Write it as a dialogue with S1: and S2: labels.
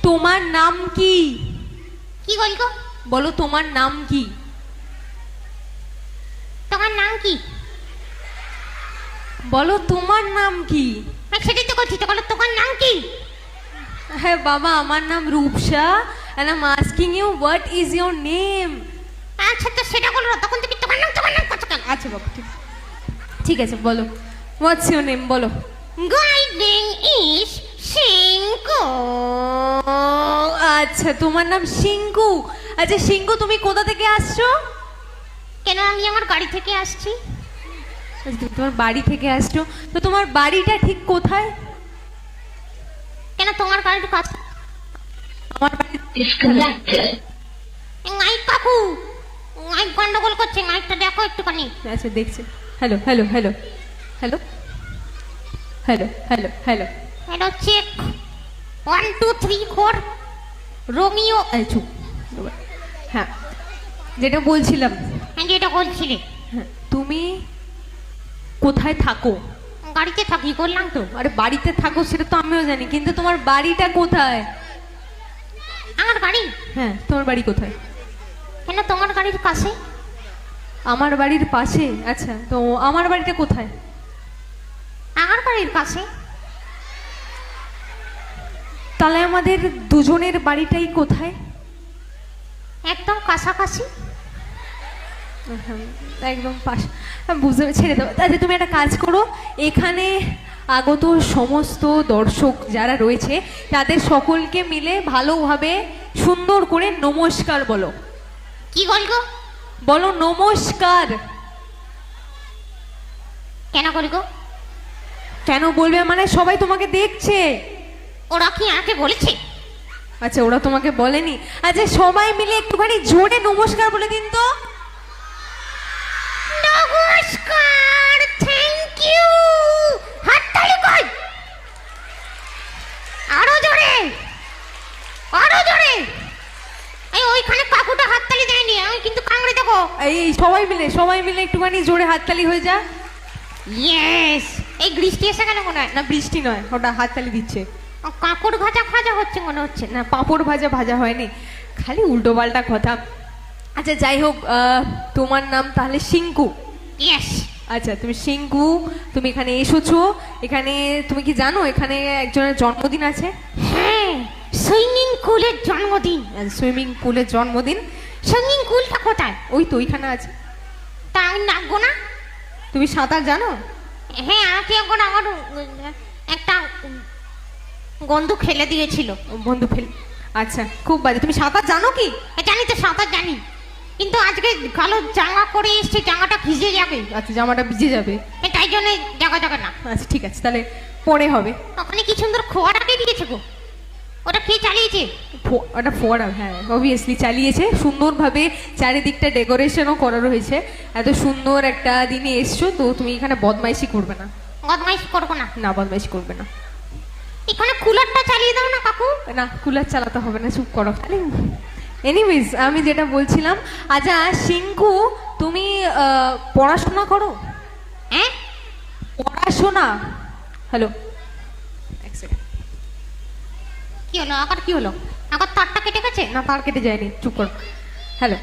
S1: তোমার নাম কি?
S2: কি বলছো?
S1: বলো তোমার নাম কি?
S2: তোমার নাম কি?
S1: বলো তোমার নাম কি?
S2: সেটাই তো করছি, তো বলো তোমার নাম কি?
S1: হ্যাঁ বাবা, আমার নাম Rupsa and I'm asking you what is your name?
S2: আচ্ছা, তো সেটা বলো না, তখন তুমি তোমার নাম করছো কেন?
S1: আচ্ছা বাবা, ঠিক আছে, বলো what's your name, বলো।
S2: My name is Shinku.
S1: আচ্ছা, তোমার নাম সিংকু। আচ্ছা সিংকু, তুমি কোথা থেকে আসছো?
S2: কেন, আমি আমার গাড়ি থেকে আসছি।
S1: আচ্ছা, তুমি তোমার বাড়ি থেকে আসছো, তো তোমার বাড়িটা ঠিক কোথায়?
S2: কেন, তোমার গাড়ির কাছে?
S1: আমার বাড়ি
S2: মাইক কাকু, মাইক গন্ডগোল করছে, মাইকটা দেখো একটুখানি।
S1: আচ্ছা দেখছি। Hello hello hello hello hello hello hello
S2: hello, check 1 2 3 4 Romeo.
S1: চুপ। হ্যাঁ, যেটা বলছিলাম,
S2: হ্যাঁ যেটা বলছিলে।
S1: হ্যাঁ, তুমি কোথায় থাকো?
S2: গাড়িতে থাকি, করলাম তো।
S1: আরে বাড়িতে থাকো সেটা তো আমিও জানি, কিন্তু তোমার বাড়িটা কোথায়?
S2: আমার গাড়ি?
S1: হ্যাঁ, তোমার বাড়ি কোথায়?
S2: কেন, তোমার গাড়ির কাছে।
S1: আমার বাড়ির পাশে? আচ্ছা, তো আমার বাড়িটা কোথায়?
S2: আমার বাড়ির কাছে।
S1: তাহলে আমাদের দুজনের বাড়িটাই কোথায়?
S2: একদম কাছাকাছি।
S1: একদম পাশ। বুঝতে ছেড়ে দাও। আচ্ছা তুমি একটা কাজ করো, এখানে আগত সমস্ত দর্শক যারা রয়েছে তাদের সকলকে মিলে ভালোভাবে সুন্দর করে নমস্কার বলো।
S2: কি বলবো?
S1: বলো নমস্কার।
S2: কেন বলবো?
S1: কেন বলবে মানে, সবাই তোমাকে দেখছে।
S2: ওরা কি আমাকে বলেছে?
S1: আচ্ছা, ওরা তোমাকে বলেনি। আচ্ছা সবাই মিলে একটুখানি জোরে নমস্কার বলে দিন তো।
S2: নমস্কার, থ্যাংক ইউ। হাততালি কই? আরো জোরে, আরো জোরে। এই ওইখানে কাকুটা হাততালি দেয়নি, আমি কিন্তু কামড়ে দেবো।
S1: এই সবাই মিলে একটুখানি জোরে হাততালি হয়ে যা।
S2: ইয়েস। এই বৃষ্টি এসে গেল মনে হয়।
S1: না বৃষ্টি নয়, ওটা হাততালি দিচ্ছে।
S2: কাকুর ভাজা ভাজা হচ্ছে মনে হচ্ছে।
S1: না, পাঁপড় ভাজা ভাজা হয়নি, খালি উল্টো পাল্টা কথা। আচ্ছা যাই হোক, তোমার নাম তাহলে সিংকু।
S2: ইয়েস।
S1: আচ্ছা তুমি সিংকু, তুমি এখানে এসেছো। এখানে তুমি কি জানো এখানে একজনের জন্মদিন আছে?
S2: হ্যাঁ, সুইমিং পুলের জন্মদিন।
S1: সুইমিং পুলের জন্মদিন?
S2: সুইমিং পুলটা কোথায়?
S1: ওই তো ওইখানে আছে।
S2: তা আমি নামবো না?
S1: তুমি সাঁতার জানো?
S2: হ্যাঁ, আমাকে এখন আমার একটা বন্ধু খেলে দিয়েছিল।
S1: বন্ধু ফেল? আচ্ছা খুব বাজে। তুমি সাঁতার জানো কি?
S2: জানি তো, সাঁতার জানি, কিন্তু আজকে কালো জামা পরে এসছে, জামাটা ভিজে যাবে।
S1: আচ্ছা জামাটা ভিজে যাবে,
S2: তাই জন্য জায়গা জায়গা না।
S1: আচ্ছা ঠিক আছে, তাহলে পরে হবে।
S2: ওখানে কি সুন্দর খোয়াটাকে দিয়েছে গো। ওটা কে চালিয়েছে?
S1: ওটা ফোয়ারা, হ্যাঁ অবভিয়াসলি চালিয়েছে। সুন্দরভাবে চারিদিকটা ডেকোরেশনও করা রয়েছে। এত সুন্দর একটা দিনে এসছো, তো তুমি এখানে বদমাইশি করবে না।
S2: বদমাইশ করবো না?
S1: না বদমাইশি করবে না।
S2: এখানে কুলারটা চালিয়ে দাও না কাকু।
S1: না কুলার চালাতে হবে না, চুপ করো। এনিওয়েজ আমি যেটা বলছিলাম, আচ্ছা সিংকু তুমি পড়াশোনা করো?
S2: হ্যাঁ,
S1: পড়াশোনা। হ্যালো, এক সেকেন্ড।
S2: কি হলো আবার? কি হলো আবার? তারটা কেটে গেছে?
S1: না তার কেটে যায়নি, চুপ করো। হ্যালো,